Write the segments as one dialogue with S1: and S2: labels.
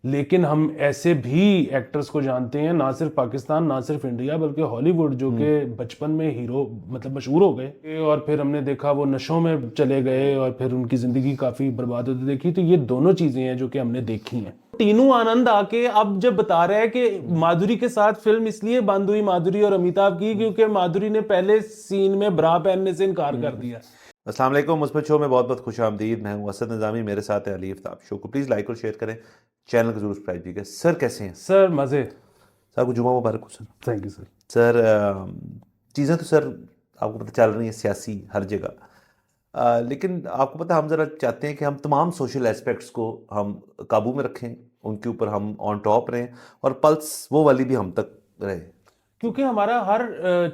S1: लेकिन हम ऐसे भी एक्टर्स को जानते हैं, ना सिर्फ पाकिस्तान ना सिर्फ इंडिया बल्कि हॉलीवुड, जो कि बचपन में हीरो मतलब मशहूर हो गए और फिर हमने देखा वो नशों में चले गए और फिर उनकी जिंदगी काफी बर्बाद होती देखी। तो ये दोनों चीजें हैं जो कि हमने देखी हैं। टीनू आनंद आके अब जब बता रहा है कि माधुरी के साथ फिल्म इसलिए बंद हुई, माधुरी और अमिताभ की, क्योंकि माधुरी ने पहले सीन में ब्रा पहनने से इनकार कर दिया।
S2: अस्सलाम वालेकुम, मुस्बत शो में बहुत बहुत खुश आमदीद। मैं हूं असद निज़ामी, मेरे साथ है अली आफ्ताब। शो को प्लीज़ लाइक और शेयर करें, चैनल को जरूर सब्सक्राइब कीजिएगा। सर कैसे हैं?
S1: सर मजे।
S2: सर को जुमा मुबारक हो sir.
S1: Thank you sir.
S2: Sir चीज़ें तो सर आपको पता चल रही हैं सियासी हर जगह, लेकिन आपको पता हम ज़रा चाहते हैं कि हम तमाम सोशल एस्पेक्ट्स को हम काबू में रखें, उनके ऊपर हम ऑन टॉप रहें और पल्स वो वाली भी हम तक रहे।
S1: क्योंकि हमारा हर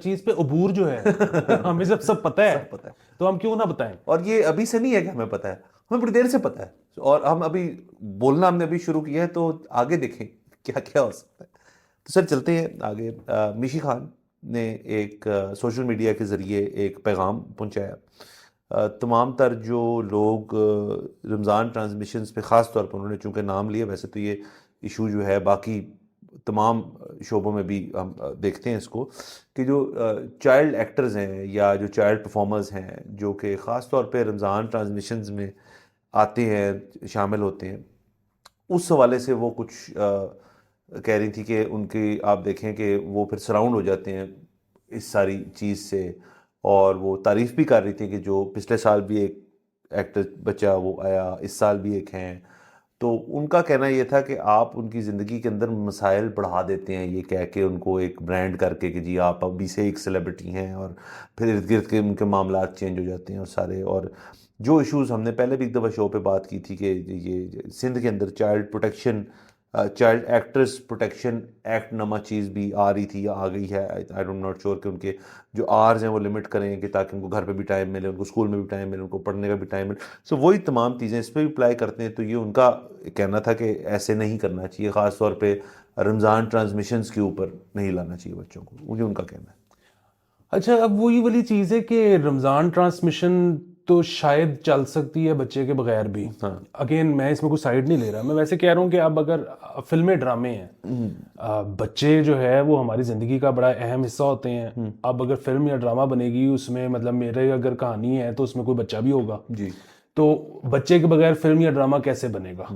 S1: चीज पे अबूर जो है हमें सब पता है,
S2: सब पता है।
S1: तो हम क्यों ना बताएं।
S2: और ये अभी से नहीं है कि हमें पता है, हमें बड़ी देर से पता है और हम अभी बोलना हमने अभी शुरू किया है, तो आगे देखें क्या क्या हो सकता है। तो सर चलते हैं आगे। मिशी खान ने एक सोशल मीडिया के ज़रिए एक पैगाम पहुंचाया। तमाम तर जो लोग रमज़ान ट्रांसमिशंस पे ख़ास तौर पर उन्होंने चूँकि नाम लिया, वैसे तो ये इशू जो है बाकी तमाम शोबों में भी हम देखते हैं इसको, कि जो चाइल्ड एक्टर्स हैं या जो चाइल्ड परफॉर्मर्स हैं जो कि ख़ास तौर पे रमज़ान ट्रांसमिशंस में आते हैं, शामिल होते हैं, उस हवाले से वो कुछ कह रही थी कि उनकी आप देखें कि वो फिर सराउंड हो जाते हैं इस सारी चीज़ से। और वो तारीफ़ भी कर रही थी कि जो पिछले साल भी एक एक्टर बच्चा वो आया, इस साल भी एक हैं। तो उनका कहना ये था कि आप उनकी ज़िंदगी के अंदर मसाइल बढ़ा देते हैं, ये कह के उनको एक ब्रांड करके कि जी आप अभी से एक सेलिब्रिटी हैं, और फिर इर्द गिर्द के उनके मामलात चेंज हो जाते हैं और सारे। और जो इश्यूज़ हमने पहले भी एक दफ़ा शो पे बात की थी कि ये सिंध के अंदर child protection, child actors protection act नमा चीज़ भी आ रही थी या आ गई है। आई डोंट नॉट श्योर कि उनके जो आर्स हैं वो लिमिट करें कि ताकि उनको घर पे भी टाइम मिले, उनको स्कूल में भी टाइम मिले, उनको पढ़ने का भी टाइम मिले। सो वही तमाम चीज़ें इस पर भी अप्लाई करते हैं। तो ये उनका कहना था कि ऐसे नहीं करना चाहिए, ख़ास तौर पे रमज़ान ट्रांसमिशंस के ऊपर नहीं लाना चाहिए बच्चों को, मुझे उनका कहना है।
S1: अच्छा, अब वही वाली चीज़ है कि रमज़ान ट्रांसमिशन तो शायद चल सकती है बच्चे के बगैर भी।
S2: हाँ।
S1: अगेन मैं इसमें कोई साइड नहीं ले रहा, मैं वैसे कह रहा हूँ कि अब अगर फिल्में ड्रामे हैं, बच्चे जो है वो हमारी ज़िंदगी का बड़ा अहम हिस्सा होते हैं। अब अगर फिल्म या ड्रामा बनेगी, उसमें मतलब मेरे अगर कहानी है तो उसमें कोई बच्चा भी होगा,
S2: जी।
S1: तो बच्चे के बगैर फिल्म या ड्रामा कैसे बनेगा,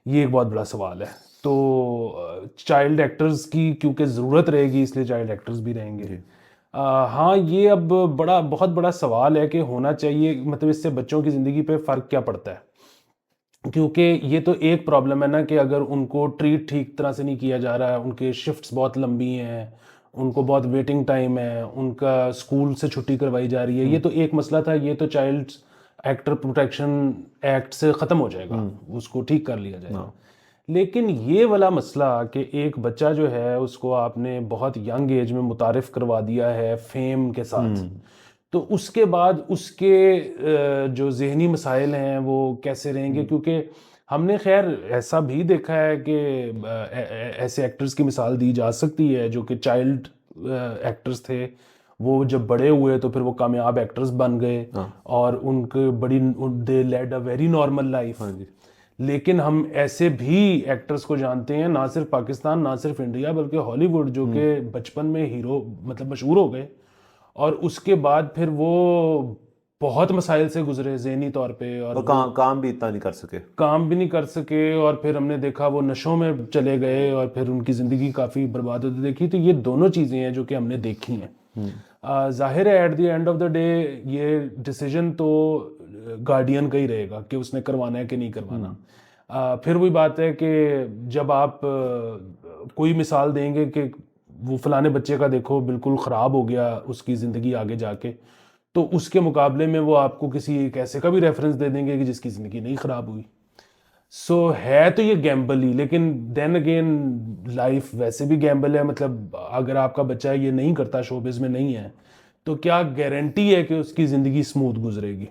S1: ये एक बहुत बड़ा सवाल है। तो चाइल्ड एक्टर्स की क्योंकि ज़रूरत रहेगी, इसलिए चाइल्ड एक्टर्स भी रहेंगे।
S2: जी।
S1: हाँ, ये अब बहुत बड़ा सवाल है कि होना चाहिए, मतलब इससे बच्चों की ज़िंदगी पे फ़र्क क्या पड़ता है। क्योंकि ये तो एक प्रॉब्लम है ना कि अगर उनको ट्रीट ठीक तरह से नहीं किया जा रहा है, उनके शिफ्ट्स बहुत लंबी हैं, उनको बहुत वेटिंग टाइम है, उनका स्कूल से छुट्टी करवाई जा रही है, ये तो एक मसला था। ये तो चाइल्ड एक्टर प्रोटेक्शन एक्ट से ख़त्म हो जाएगा, उसको ठीक कर लिया जाएगा। लेकिन ये वाला मसला कि एक बच्चा जो है उसको आपने बहुत यंग एज में मुतारिफ करवा दिया है फेम के साथ, तो उसके बाद उसके जो ज़हनी मसाइल हैं वो कैसे रहेंगे। क्योंकि हमने खैर ऐसा भी देखा है कि ऐसे एक्टर्स की मिसाल दी जा सकती है जो कि चाइल्ड एक्टर्स थे, वो जब बड़े हुए तो फिर वो कामयाब एक्टर्स बन गए और उनके बड़ी they led a very normal life.
S2: हाँ जी।
S1: लेकिन हम ऐसे भी एक्टर्स को जानते हैं, ना सिर्फ पाकिस्तान ना सिर्फ इंडिया बल्कि हॉलीवुड, जो कि बचपन में हीरो मतलब मशहूर हो गए और उसके बाद फिर वो बहुत मसाइल से गुजरे ज़हनी तौर पे, और
S2: और
S1: वो
S2: काम भी इतना नहीं कर सके।
S1: काम भी नहीं कर सके और फिर हमने देखा वो नशों में चले गए और फिर उनकी ज़िंदगी काफ़ी बर्बाद होती देखी। तो ये दोनों चीज़ें हैं जो कि हमने देखी हैं। जाहिर है at the end of the day ये डिसीजन तो गार्डियन का ही रहेगा कि उसने करवाना है कि नहीं करवाना। फिर वही बात है कि जब आप कोई मिसाल देंगे कि वो फलाने बच्चे का देखो बिल्कुल ख़राब हो गया उसकी ज़िंदगी आगे जाके, तो उसके मुकाबले में वो आपको किसी एक ऐसे का भी रेफरेंस दे देंगे कि जिसकी ज़िंदगी नहीं ख़राब हुई। सो है तो ये गैम्बल ही, लेकिन देन अगेन लाइफ वैसे भी गैम्बल है। मतलब अगर आपका बच्चा ये नहीं करता, शोबिज़ में नहीं है, तो क्या गारंटी है कि उसकी ज़िंदगी स्मूथ गुजरेगी?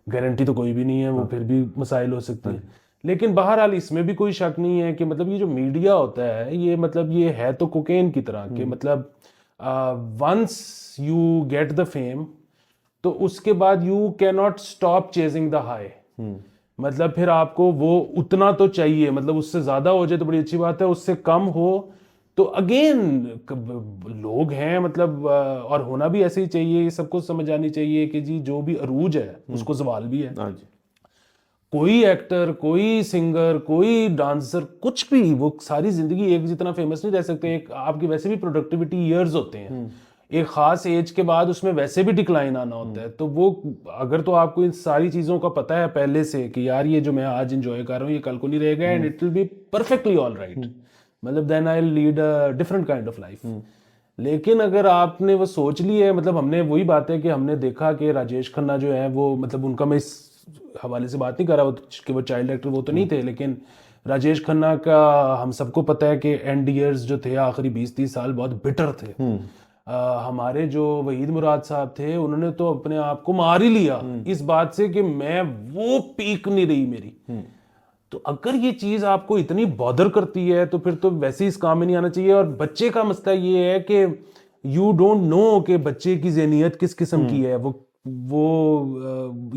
S1: गारंटी तो कोई भी नहीं है, वो फिर भी मसाइल हो सकती है। लेकिन बहरहाल इसमें भी कोई शक नहीं है कि मतलब ये जो मीडिया होता है ये मतलब ये है तो कोकेन की तरह कि मतलब once you get the fame तो उसके बाद you can not stop chasing the high. मतलब फिर आपको वो उतना तो चाहिए, मतलब उससे ज्यादा हो जाए तो बड़ी अच्छी बात है, उससे कम हो तो अगेन लोग हैं, मतलब और होना भी ऐसे ही चाहिए, सबको समझ आनी चाहिए कि जी जो भी अरूज है उसको जवाल भी है।
S2: हाँ जी।
S1: कोई एक्टर, कोई सिंगर, कोई डांसर, कुछ भी, वो सारी जिंदगी एक जितना फेमस नहीं रह सकते। एक आपकी वैसे भी प्रोडक्टिविटी ईयर्स होते हैं, एक खास एज के बाद उसमें वैसे भी डिक्लाइन आना होता है। तो वो अगर तो आपको इन सारी चीज़ों का पता है पहले से कि यार ये जो मैं आज इंजॉय कर रहा हूँ ये कल को नहीं रहेगा, and it will be perfectly all right, मतलब then I lead a different kind of life. लेकिन अगर आपने वो सोच ली है, मतलब हमने वही बात है कि हमने देखा कि राजेश खन्ना जो है वो, मतलब उनका मैं इस हवाले से बात नहीं कर रहा कि वो चाइल्ड एक्टर वो तो नहीं थे, लेकिन राजेश खन्ना का हम सबको पता है कि एंड ईयर्स जो थे आखिरी 20-30 साल बहुत बिटर थे। हमारे जो वहीद मुराद साहब थे उन्होंने तो अपने आप को मार ही लिया इस बात से कि मैं वो पीक नहीं रही मेरी। तो अगर ये चीज आपको इतनी बॉदर करती है तो फिर तो वैसे ही इस काम में नहीं आना चाहिए। और बच्चे का मसला ये है कि यू डोंट नो कि बच्चे की ज़हनियत किस किस्म की है,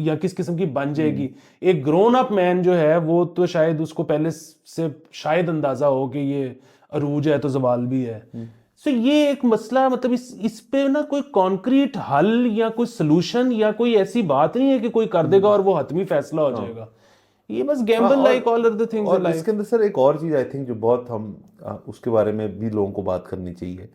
S1: या किस किस्म की बन जाएगी। एक ग्रोन अप मैन जो है वो तो शायद उसको पहले से शायद अंदाजा हो कि ये अरूज है तो जवाल भी है। सो ये एक मसला, मतलब इस पे ना कोई कॉन्क्रीट हल या कोई सोल्यूशन या कोई ऐसी बात नहीं है कि कोई कर देगा और वो हतमी फैसला हो जाएगा। ये बस Gamble like all other things in
S2: और
S1: लाइफ।
S2: इसके अंदर सर एक और चीज़ आई थिंक जो बहुत हम उसके बारे में भी लोगों को बात करनी चाहिए,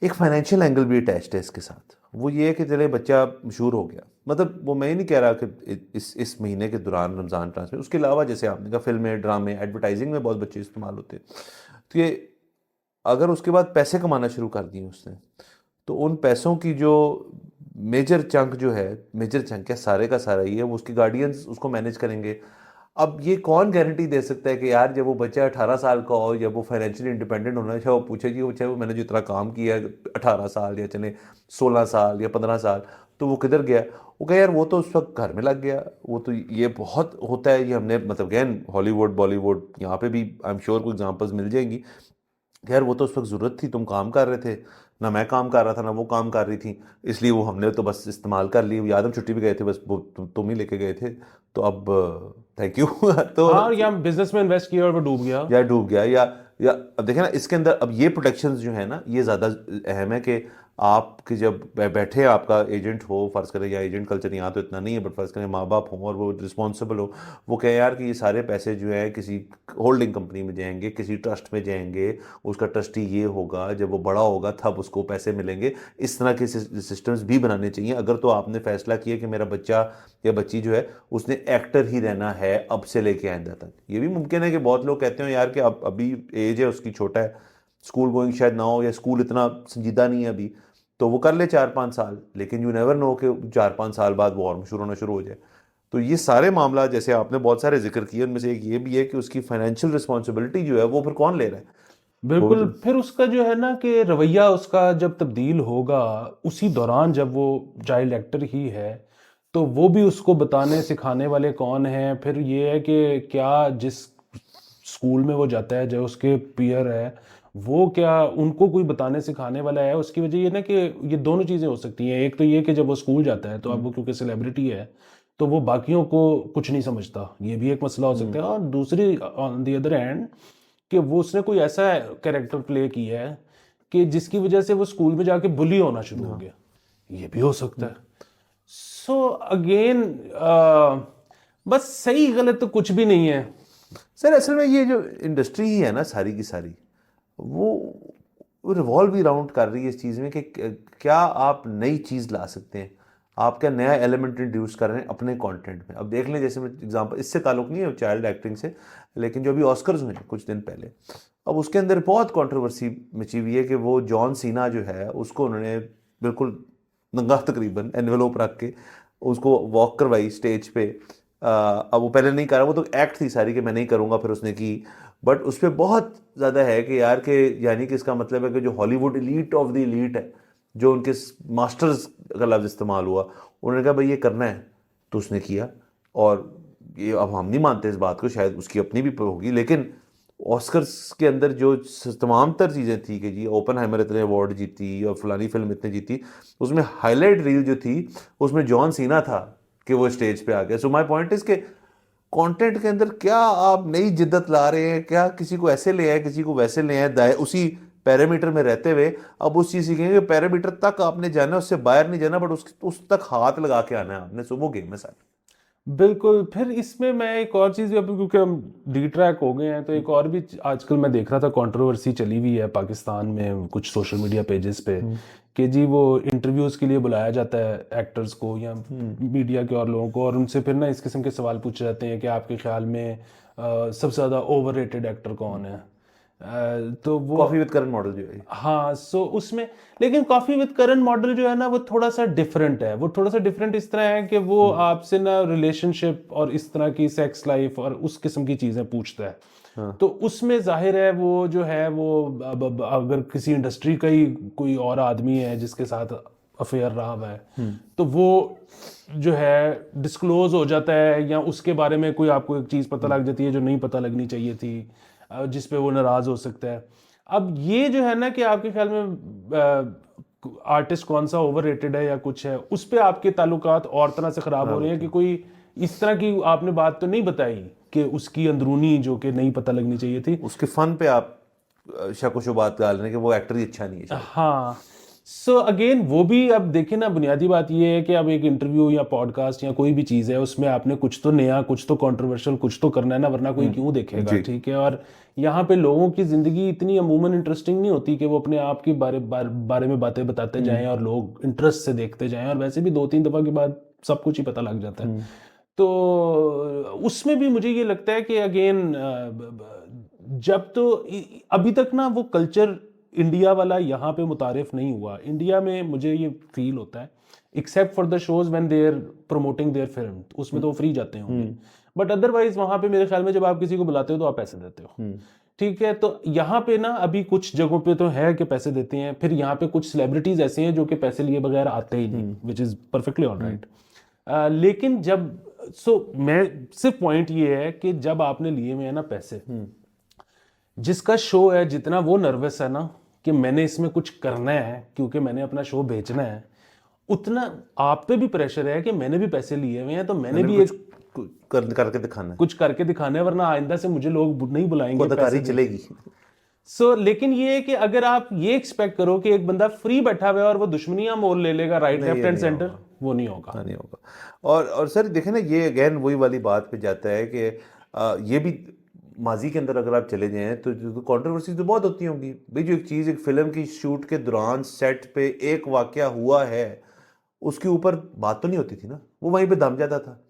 S2: एक फाइनेंशियल एंगल भी अटैच्ड है इसके साथ। वो ये है कि चले बच्चा मशहूर हो गया, मतलब वो मैं ही नहीं कह रहा कि इस महीने के दौरान रमज़ान ट्रांसफर, उसके अलावा जैसे आपने कहा फिल्में, ड्रामे, एडवर्टाइजिंग में बहुत बच्चे इस्तेमाल होते हैं। तो ये अगर उसके बाद पैसे कमाना शुरू कर दिए उसने, तो उन पैसों की जो मेजर चंक जो है, मेजर चंक क्या सारे का सारा ही है, वो उसके गार्डियंस उसको मैनेज करेंगे। अब ये कौन गारंटी दे सकता है कि यार जब वो बच्चा 18 साल का हो, जब वो फाइनेंशियली इंडिपेंडेंट होना चाहिए, वो पूछे जी वो चाहे वो मैंने जितना काम किया है 18 साल या चले 16 साल या 15 साल, तो वो किधर गया? वो कहे यार वो तो उस वक्त घर में लग गया। वो तो ये बहुत होता है, ये हमने मतलब गैन हॉलीवुड बॉलीवुड यहाँ पे भी आई एम श्योर कोई एग्जांपल्स मिल जाएंगी। यार वो तो उस वक्त ज़रूरत थी, तुम काम कर रहे थे ना, मैं काम कर रहा था ना वो काम कर रही थी, इसलिए वो हमने तो बस इस्तेमाल कर ली। याद हम छुट्टी भी गए थे, बस वो तुम ही लेके गए थे, तो अब थैंक यू। तो
S1: हाँ, या बिजनेस में इन्वेस्ट किया और वो डूब गया।
S2: या डूब गया, या अब देखें ना इसके अंदर अब ये प्रोटेक्शंस जो है ना ये ज़्यादा अहम है कि आपके जब बैठे आपका एजेंट हो, फ़र्ज़ करें, या एजेंट कल्चर यहाँ तो इतना नहीं है, बट फ़र्ज़ करें माँ बाप हों और वो रिस्पॉन्सिबल हो, वो कहे यार कि ये सारे पैसे जो है किसी होल्डिंग कंपनी में जाएंगे, किसी ट्रस्ट में जाएंगे, उसका ट्रस्टी ये होगा, जब वो बड़ा होगा तब उसको पैसे मिलेंगे। इस तरह के सिस्टम्स भी बनाने चाहिए। अगर तो आपने फैसला किया कि मेरा बच्चा या बच्ची जो है उसने एक्टर ही रहना है अब से लेके आइंदा तक, ये भी मुमकिन है कि बहुत लोग कहते हो यार कि अब अभी एज है उसकी, छोटा है, स्कूल गोइंग शायद ना हो या स्कूल इतना संजीदा नहीं है अभी, तो वो कर ले 4-5 साल, लेकिन यू नेवर नो कि 4-5 साल बाद वो और मशहूर होना शुरू हो जाए। तो ये सारे मामला जैसे आपने बहुत सारे जिक्र किए, उनमें से एक ये भी है कि उसकी फाइनेंशियल रिस्पॉन्सिबिलिटी जो है वो फिर कौन ले रहा है? वो भी
S1: बिल्कुल,
S2: तो
S1: फिर उसका जो है ना कि रवैया उसका जब तब्दील होगा उसी दौरान, जब वो चाइल्ड एक्टर ही है तो वो भी उसको बताने सिखाने वाले कौन हैं। फिर ये है कि क्या जिस स्कूल में वो जाता है, जो उसके पीयर है, वो क्या उनको कोई बताने सिखाने वाला है। उसकी वजह ये ना कि ये दोनों चीज़ें हो सकती हैं। एक तो ये कि जब वो स्कूल जाता है तो अब वो क्योंकि सेलिब्रिटी है तो वो बाकियों को कुछ नहीं समझता, ये भी एक मसला हो सकता है। और दूसरी ऑन द अदर हैंड कि वो उसने कोई ऐसा कैरेक्टर प्ले किया है कि जिसकी वजह से वो स्कूल में जाके बुली होना शुरू हो गया, ये भी हो सकता है। सो अगेन बस सही गलत तो कुछ भी नहीं है।
S2: सर असल में ये जो इंडस्ट्री ही है ना सारी की सारी, वो रिवॉल्व भी राउंड कर रही है इस चीज़ में कि क्या आप नई चीज़ ला सकते हैं, आप क्या नया एलिमेंट इंट्रोड्यूस कर रहे हैं अपने कंटेंट में। अब देख लें, जैसे मैं एग्जांपल, इससे ताल्लुक नहीं है चाइल्ड एक्टिंग से, लेकिन जो अभी ऑस्कर्स हुए हैं कुछ दिन पहले, अब उसके अंदर बहुत कंट्रोवर्सी मची हुई है कि वो जॉन सीना जो है उसको उन्होंने बिल्कुल नंगा तकरीबन एनवेलोप रख के उसको वॉक करवाई स्टेज पे। अब वो पहले नहीं कर रहा, वो तो एक्ट थी सारी कि मैं नहीं करूँगा, फिर उसने की। बट उस पर बहुत ज़्यादा है कि यार के यानी कि इसका मतलब है कि जो Hollywood elite of the elite है, जो उनके मास्टर्स का लफ्ज़ इस्तेमाल हुआ, उन्होंने कहा भाई ये करना है, तो उसने किया। और ये अब हम नहीं मानते इस बात को, शायद उसकी अपनी भी होगी, लेकिन ऑस्कर्स के अंदर जो तमाम तर चीज़ें थी कि जी ओपनहाइमर इतने अवार्ड जीती और फलानी फिल्म इतने जीती, उसमें हाईलाइट रील जो थी उसमें जॉन सीना था कि वो स्टेज पे आ गया। सो माय पॉइंट इज़ कि कंटेंट के अंदर क्या आप नई जिद्दत ला रहे हैं, क्या किसी को ऐसे ले आए किसी को वैसे ले आए, उसी पैरामीटर में रहते हुए अब उस चीज सीखेंगे कि पैरामीटर तक आपने जाना है, उससे बाहर नहीं जाना, बट उस तक हाथ लगा के आना है आपने। सो वो गेम है सारी।
S1: बिल्कुल। फिर इसमें मैं एक और चीज़ भी, अब क्योंकि हम डी ट्रैक हो गए हैं, तो एक और भी आजकल मैं देख रहा था कंट्रोवर्सी चली हुई है पाकिस्तान में कुछ सोशल मीडिया पेजेस पे कि जी वो इंटरव्यूज़ के लिए बुलाया जाता है एक्टर्स को या मीडिया के और लोगों को, और उनसे फिर ना इस किस्म के सवाल पूछे जाते हैं कि आपके ख्याल में सबसे ज़्यादा ओवररेटेड एक्टर कौन है। तो वो
S2: कॉफी विद करण मॉडल जो है।
S1: हाँ, सो उसमें, लेकिन कॉफी विद करण मॉडल जो है ना वो थोड़ा सा डिफरेंट है। वो थोड़ा सा डिफरेंट इस तरह है कि वो आपसे ना रिलेशनशिप और इस तरह की सेक्स लाइफ और उस किस्म की चीजें पूछता है। तो उसमें जाहिर है वो जो है वो अगर किसी इंडस्ट्री का ही कोई और आदमी है जिसके साथ अफेयर रहा हुआ है तो वो जो है डिस्क्लोज हो जाता है, या उसके बारे में कोई आपको एक चीज़ पता लग जाती है जो नहीं पता लगनी चाहिए थी, जिस पे वो नाराज हो सकता है। अब ये जो है ना कि आपके ख्याल में आर्टिस्ट कौन सा ओवररेटेड है या कुछ है, उस पे आपके ताल्लुकात और तरह से खराब हो रहे हैं कि कोई इस तरह की आपने बात तो नहीं बताई कि उसकी अंदरूनी जो कि नहीं पता लगनी चाहिए थी,
S2: उसके फन पे आप शक व शुबात डाल रहे हैं कि वो एक्टर ही अच्छा नहीं है शायद।
S1: हाँ। सो अगेन वो भी अब देखें ना, बुनियादी बात ये है कि अब एक इंटरव्यू या पॉडकास्ट या कोई भी चीज़ है उसमें आपने कुछ तो नया, कुछ तो कंट्रोवर्शियल, कुछ तो करना है ना, वरना कोई क्यों देखेगा, ठीक है। और यहाँ पे लोगों की ज़िंदगी इतनी अमूमन इंटरेस्टिंग नहीं होती कि वो अपने आप के बारे में बातें बताते जाएं और लोग इंटरेस्ट से देखते जाएं, और वैसे भी 2-3 दफ़ा के बाद सब कुछ ही पता लग जाता है। तो उसमें भी मुझे ये लगता है कि अगेन जब तो अभी तक ना वो कल्चर इंडिया वाला यहाँ पे मुतारिफ नहीं हुआ। इंडिया में मुझे ये फील होता है, except for the shows when they are promoting their film, उसमें तो वो फ्री जाते होंगे, बट अदरवाइज वहाँ पे मेरे ख्याल में जब आप किसी को बुलाते हो तो आप पैसे देते हो, ठीक है। तो यहाँ पे ना अभी कुछ जगहों पे तो है कि पैसे देते हैं, फिर यहाँ पे कुछ सेलिब्रिटीज ऐसे हैं जो कि पैसे लिए बगैर आते ही नहीं, विच इज़ परफेक्टली ऑलराइट। लेकिन जब मैं सिर्फ पॉइंट ये है कि जब आपने लिए हुए हैं ना पैसे, जिसका शो है, जितना वो नर्वस है ना कि मैंने इसमें कुछ करना है क्योंकि मैंने अपना शो बेचना है, उतना आप पे भी प्रेशर है कि मैंने भी पैसे लिए हुए हैं तो मैंने भी एक
S2: करके दिखाना है,
S1: कुछ करके दिखाना है, वरना आइंदा से मुझे लोग नहीं बुलाएंगे,
S2: पैसे चलेगी।
S1: लेकिन ये है कि अगर आप ये एक्सपेक्ट करो कि एक बंदा फ्री बैठा हुआ है और वो दुश्मनियां मोल ले लेगा राइट लेफ्ट एंड सेंटर, वो नहीं होगा,
S2: नहीं होगा। और सर देखें ना, ये अगेन वही वाली बात पे जाता है कि ये भी माजी के अंदर अगर आप चले जाएं तो कंट्रोवर्सी तो बहुत होती होंगी भाई। जो एक चीज़ एक फिल्म की शूट के दौरान सेट पे एक वाकया हुआ है, उसके ऊपर बात तो नहीं होती थी ना, वो वहीं पे दम जाता था।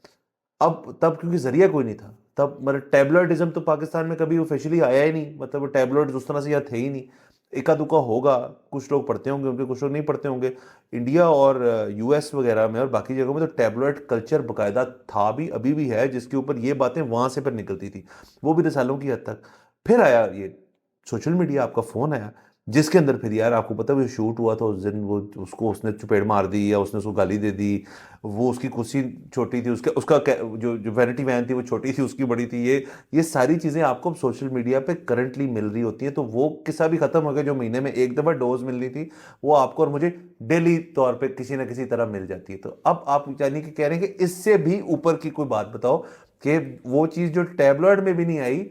S2: अब तब क्योंकि जरिया कोई नहीं था, तब मतलब टैबलॉइडिज्म तो पाकिस्तान में कभी ऑफिशियली आया ही नहीं, मतलब टैबलॉइड उस तरह से यहाँ थे ही नहीं। एका दुका होगा, कुछ लोग पढ़ते होंगे उनके, कुछ लोग नहीं पढ़ते होंगे। इंडिया और यूएस वगैरह में और बाकी जगहों में तो टैबलॉइड कल्चर बाकायदा था भी, अभी भी है, जिसके ऊपर ये बातें वहाँ से पर निकलती थी, वो भी रसालों की हद तक। फिर आया ये सोशल मीडिया, आपका फ़ोन आया, जिसके अंदर फिर यार आपको पता है वो शूट हुआ था उस दिन, वो उसको उसने चपेट मार दी या उसने उसको गाली दे दी, वो उसकी कुर्सी छोटी थी, उसका जो वैनिटी वैन थी वो छोटी थी, उसकी बड़ी थी। ये सारी चीज़ें आपको सोशल मीडिया पे करंटली मिल रही होती हैं। तो वो किस्सा भी ख़त्म हो गया, जो महीने में एक दफ़ा डोज मिल रही थी, वो आपको और मुझे डेली तौर पर किसी ना किसी तरह मिल जाती है। तो अब आप यानी कि कह रहे हैं कि इससे भी ऊपर की कोई बात बताओ कि वो चीज़ जो टैबलॉइड में भी नहीं आई,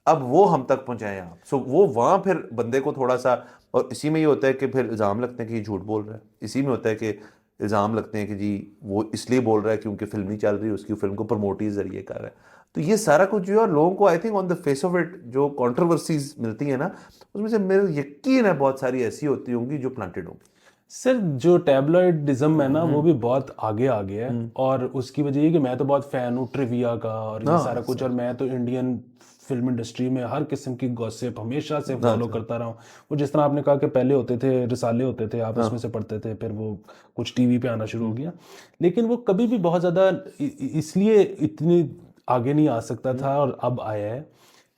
S2: अब वो हम तक पहुंचाएं आप। वो वहां फिर बंदे को थोड़ा सा, और इसी में ये होता है कि फिर इल्ज़ाम लगते हैं कि ये झूठ बोल रहा है, इसी में होता है कि इल्ज़ाम लगते हैं कि जी वो इसलिए बोल रहा है क्योंकि फिल्म नहीं चल रही, उसकी फिल्म को प्रमोट ही जरिए कर रहा है। तो ये सारा कुछ जो है लोगों को I think on the face of it जो कॉन्ट्रोवर्सीज मिलती है ना, उसमें से मेरे यकीन है बहुत सारी ऐसी होती होंगी जो प्लांटेड होंगी।
S1: सर जो टैबलॉइडिज्म है ना वो भी बहुत आगे आ गया है, और उसकी वजह ये कि मैं तो बहुत फैन हूँ ट्रिविया का और ये सारा कुछ, और मैं तो इंडियन फिल्म इंडस्ट्री में हर किस्म की गॉसिप हमेशा से फॉलो करता रहा हूँ। वो जिस तरह आपने कहा कि पहले होते थे रिसाले होते थे, आप उसमें से पढ़ते थे, फिर वो कुछ टीवी पे आना शुरू हो गया, लेकिन वो कभी भी बहुत ज़्यादा इसलिए इतनी आगे नहीं आ सकता था, और अब आया है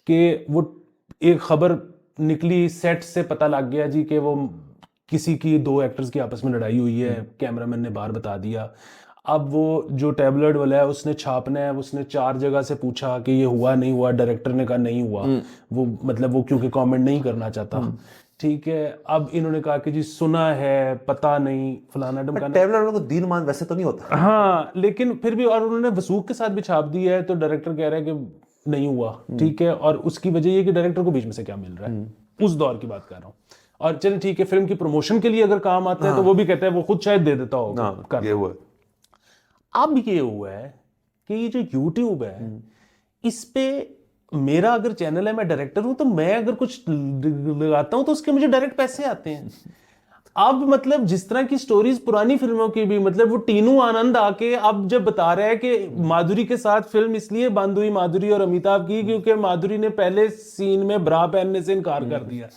S1: कि वो एक खबर निकली, सेट से पता लग गया जी कि वो किसी की 2 एक्टर्स की आपस में लड़ाई हुई है, कैमरामैन ने बाहर बता दिया। अब वो जो टैबलेट वाला है उसने छापना है, उसने 4 जगह से पूछा कि ये हुआ नहीं हुआ, डायरेक्टर ने कहा नहीं हुआ, वो मतलब वो क्योंकि कमेंट नहीं करना चाहता, ठीक है। अब इन्होंने कहा कि जी सुना है, पता नहीं, फलाना ढमकाना।
S2: टैबलेट को दीन मान वैसे तो नहीं होता।
S1: हाँ लेकिन फिर भी, और उन्होंने वसूख के साथ भी छाप दिया है, तो डायरेक्टर कह रहा है कि नहीं हुआ, ठीक है। और उसकी वजह ये कि डायरेक्टर को बीच में से क्या मिल रहा है, उस दौर की बात कर रहा हूँ। और चल ठीक है, फिल्म की प्रमोशन के लिए अगर काम आता है तो वो भी कहता है वो खुद शायद दे देता होगा कर।
S2: ये हुआ।
S1: अब ये हुआ है कि ये जो YouTube है, इस पे मेरा अगर चैनल है, मैं डायरेक्टर हूं, तो मैं अगर कुछ लगाता हूं तो उसके मुझे डायरेक्ट पैसे आते हैं। अब मतलब जिस तरह की स्टोरीज पुरानी फिल्मों की भी, मतलब वो टीनू आनंद आके अब जब बता रहा है कि माधुरी के साथ फिल्म इसलिए बंद हुई, माधुरी और अमिताभ की, क्योंकि माधुरी ने पहले सीन में ब्रा पहनने से इनकार कर दिया।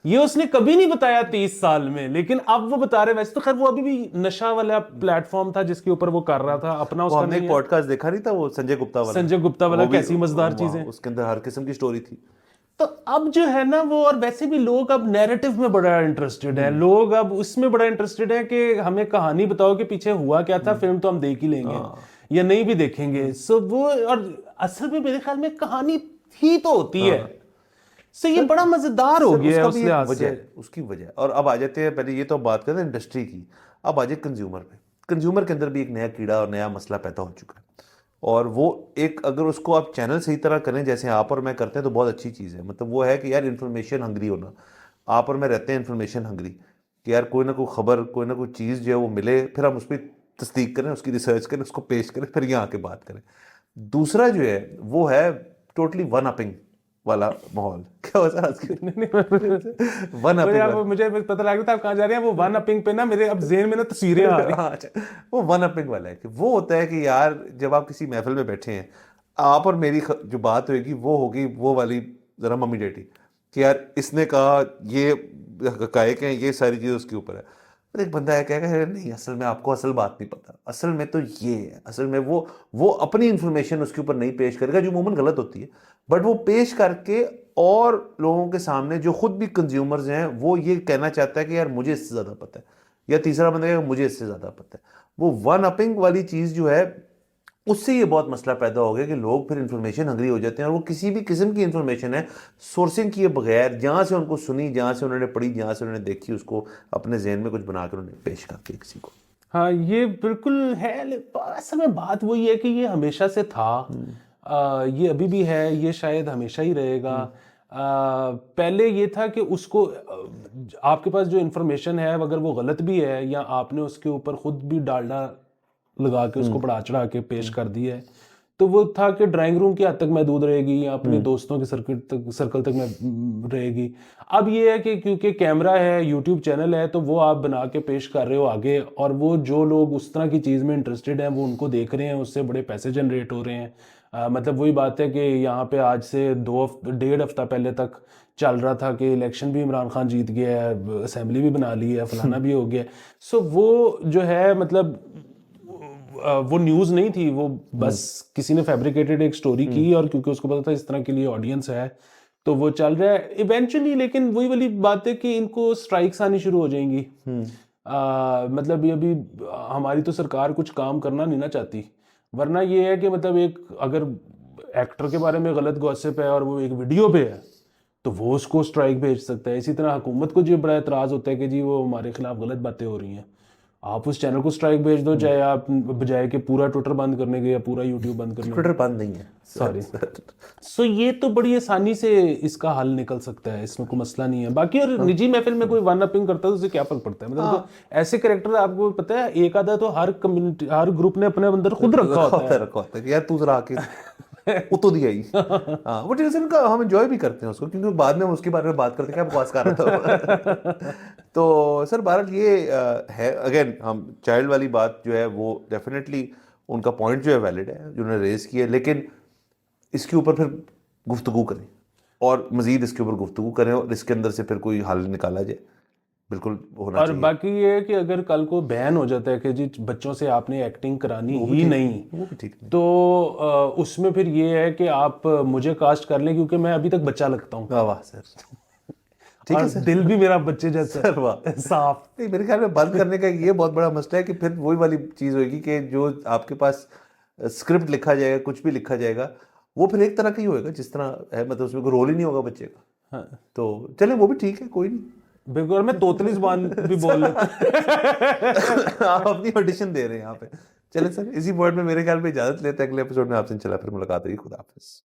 S1: ये उसने कभी नहीं बताया 30 साल में, लेकिन अब वो बता रहे। वैसे तो खैर वो अभी भी नशा वाला प्लेटफॉर्म था जिसके ऊपर वो कर रहा था अपना,
S2: वो
S1: उसका
S2: हमने एक
S1: नहीं है।
S2: पॉडकास्ट देखा नहीं था, वो संजय गुप्ता वाला।
S1: संजय गुप्ता वाला,
S2: वो भी-
S1: कैसी मजेदार चीजें।
S2: उसके अंदर हर किस्म की स्टोरी थी।
S1: तो अब जो है ना वो, और वैसे भी लोग अब नैरेटिव में बड़ा इंटरेस्टेड है, लोग अब उसमें बड़ा इंटरेस्टेड है कि हमें कहानी बताओ कि पीछे हुआ क्या था, फिल्म तो हम देख ही लेंगे या नहीं भी देखेंगे। सो वो, और असल में मेरे ख्याल में कहानी ही तो होती है। सो ये बड़ा मजेदार हो गया है उस लिहाज से।
S2: उसकी वजह। और अब आ जाते हैं, पहले ये तो बात करते हैं इंडस्ट्री की, अब आ जाए कंज्यूमर पे। कंज्यूमर के अंदर भी एक नया कीड़ा और नया मसला पैदा हो चुका है, और वो एक, अगर उसको आप चैनल सही तरह करें जैसे आप और मैं करते हैं तो बहुत अच्छी चीज़ है। मतलब वो है कि यार इन्फॉर्मेशन हंग्री होना। आप और मैं रहते हैं इन्फॉर्मेशन हंग्री, कि यार कोई ना कोई खबर, कोई ना कोई चीज़ जो है वो मिले, फिर हम उस पर तस्दीक करें, उसकी रिसर्च करें, उसको पेश करें, फिर यहाँ आके बात करें। दूसरा जो है वो है टोटली वन अपींग वाला माहौल। क्या हो सर वन
S1: तो यार
S2: अपींग?
S1: वो मुझे पता लग रहा था आप कहाँ जा रहे हैं। वो वन अपींग पे ना मेरे अब जेहन में ना तस्वीरें आ रही हैं।
S2: अच्छा, वो वन अपींग वाला है कि वो होता है कि यार जब आप किसी महफिल में बैठे हैं, आप और मेरी जो बात होगी वो होगी वो वाली जरा मम्मी डैडी, कि यार इसने कहा ये हकायक हैं, ये सारी चीज़ उसके ऊपर है। पर एक बंदा है कहेगा नहीं असल में आपको असल बात नहीं पता, असल में तो ये है, असल में वो अपनी इंफॉर्मेशन उसके ऊपर नहीं पेश करेगा, जो अमूमन गलत होती है, बट वो पेश करके और लोगों के सामने जो खुद भी कंज्यूमर्स हैं वो ये कहना चाहता है कि यार मुझे इससे ज़्यादा पता है, या तीसरा बंदा कहेगा मुझे इससे ज़्यादा पता है। वो वन अपिंग वाली चीज़ जो है, उससे ये बहुत मसला पैदा हो गया कि लोग फिर इन्फॉर्मेशन हंग्री हो जाते हैं, और वो किसी भी किस्म की इन्फॉर्मेशन है सोर्सिंग किए बगैर, जहाँ से उनको सुनी, जहाँ से उन्होंने पढ़ी, जहाँ से उन्होंने देखी, उसको अपने जहन में कुछ बनाकर उन्हें पेश करके किसी को।
S1: हाँ ये बिल्कुल है। असल में बात वही है कि ये हमेशा से था, ये अभी भी है, ये शायद हमेशा ही रहेगा। पहले ये था कि उसको आपके पास जो इन्फॉर्मेशन है अगर वो गलत भी है, या आपने उसके ऊपर खुद भी डालडा लगा के उसको बढ़ा चढ़ा के पेश कर दिया है, तो वो था कि ड्राइंग रूम की हद तक महदूद रहेगी, या अपने दोस्तों के सर्कल तक में रहेगी। अब ये है कि क्योंकि कैमरा है, यूट्यूब चैनल है, तो वो आप बना के पेश कर रहे हो आगे, और वो जो लोग उस तरह की चीज़ में इंटरेस्टेड हैं वो उनको देख रहे हैं, उससे बड़े पैसे जनरेट हो रहे हैं। मतलब वही बात है कि यहाँ पे आज से 1.5 हफ्ता पहले तक चल रहा था कि इलेक्शन भी इमरान खान जीत गया है, असेंबली भी बना ली है, फलाना भी हो गया। सो वो जो है मतलब वो न्यूज़ नहीं थी, वो बस किसी ने फैब्रिकेटेड एक स्टोरी की, और क्योंकि उसको पता था इस तरह के लिए ऑडियंस है तो वो चल रहा है इवेंचुअली। लेकिन वही वाली बात है कि इनको स्ट्राइक्स आनी शुरू हो जाएंगी। मतलब ये अभी हमारी तो सरकार कुछ काम करना नहीं ना चाहती, वरना ये है कि मतलब एक अगर एक्टर के बारे में गलत गॉसिप है और वो एक वीडियो पे है तो वो उसको स्ट्राइक भेज सकता है। इसी तरह हुकूमत को जो बड़ा एतराज़ होता है कि जी वो हमारे खिलाफ गलत बातें हो रही हैं, आप उस चैनल को स्ट्राइक भेज दो, चाहे आप बजाय के पूरा ट्विटर बंद करने के या पूरा यूट्यूब बंद करने
S2: ट्विटर बंद नहीं है,
S1: सॉरी। सो ये तो बड़ी आसानी से इसका हल निकल सकता है, इसमें कोई मसला नहीं है। बाकी और निजी महफिल में कोई वन अपींग करता है तो उसे क्या फर्क पड़ता है। मतलब तो ऐसे कैरेक्टर आपको पता है एक आधा तो हर कम्युनिटी, हर ग्रुप ने अपने अंदर खुद रखा होता है
S2: कि यार तू जरा आके उतो दिया ही। हाँ, वो टेंशन का हम एंजॉय भी करते हैं उसको, क्योंकि बाद में हम उसके बारे में बात करते हैं क्या बकवास कर रहा था। तो सर बहरहाल ये है, अगेन हम चाइल्ड वाली बात जो है वो डेफिनेटली उनका पॉइंट जो है वैलिड है जो उन्होंने रेज किया, लेकिन इसके ऊपर फिर गुफ्तगू करें और मजीद इसके ऊपर गुफ्तगू करें और इसके अंदर से फिर कोई हल निकाला जाए, बिल्कुल होना
S1: और
S2: चाहिए।
S1: बाकी ये है कि अगर कल को बैन हो जाता है कि जी बच्चों से आपने एक्टिंग करानी ही नहीं,
S2: वो भी ठीक नहीं।
S1: तो उसमें फिर ये है कि आप मुझे कास्ट कर लें क्योंकि मैं अभी तक बच्चा लगता हूँ।
S2: वाह वाह सर। ठीक है
S1: और
S2: सर।
S1: दिल भी मेरा बच्चे जैसा
S2: सर वाह।
S1: है, साफ।
S2: नहीं, मेरे ख्याल में बंद करने का ये बहुत बड़ा मसला है कि फिर वही वाली चीज होगी कि जो आपके पास स्क्रिप्ट लिखा जाएगा, कुछ भी लिखा जाएगा, वो फिर एक तरह का ही होएगा जिस तरह है, मतलब उसमें कोई रोल ही नहीं होगा बच्चे का।
S1: हाँ
S2: तो चले, वो भी ठीक है, कोई नहीं।
S1: बिल्कुल, और मैं तोतली जुबान भी बोल लेता हूँ।
S2: आप अपनी ऑडिशन दे रहे हैं यहाँ पे। चले सर, इसी वर्ड में मेरे ख्याल में इजाजत लेते हैं, अगले एपिसोड में आपसे इंशाल्लाह फिर मुलाकात होगी। खुदा हाफिज।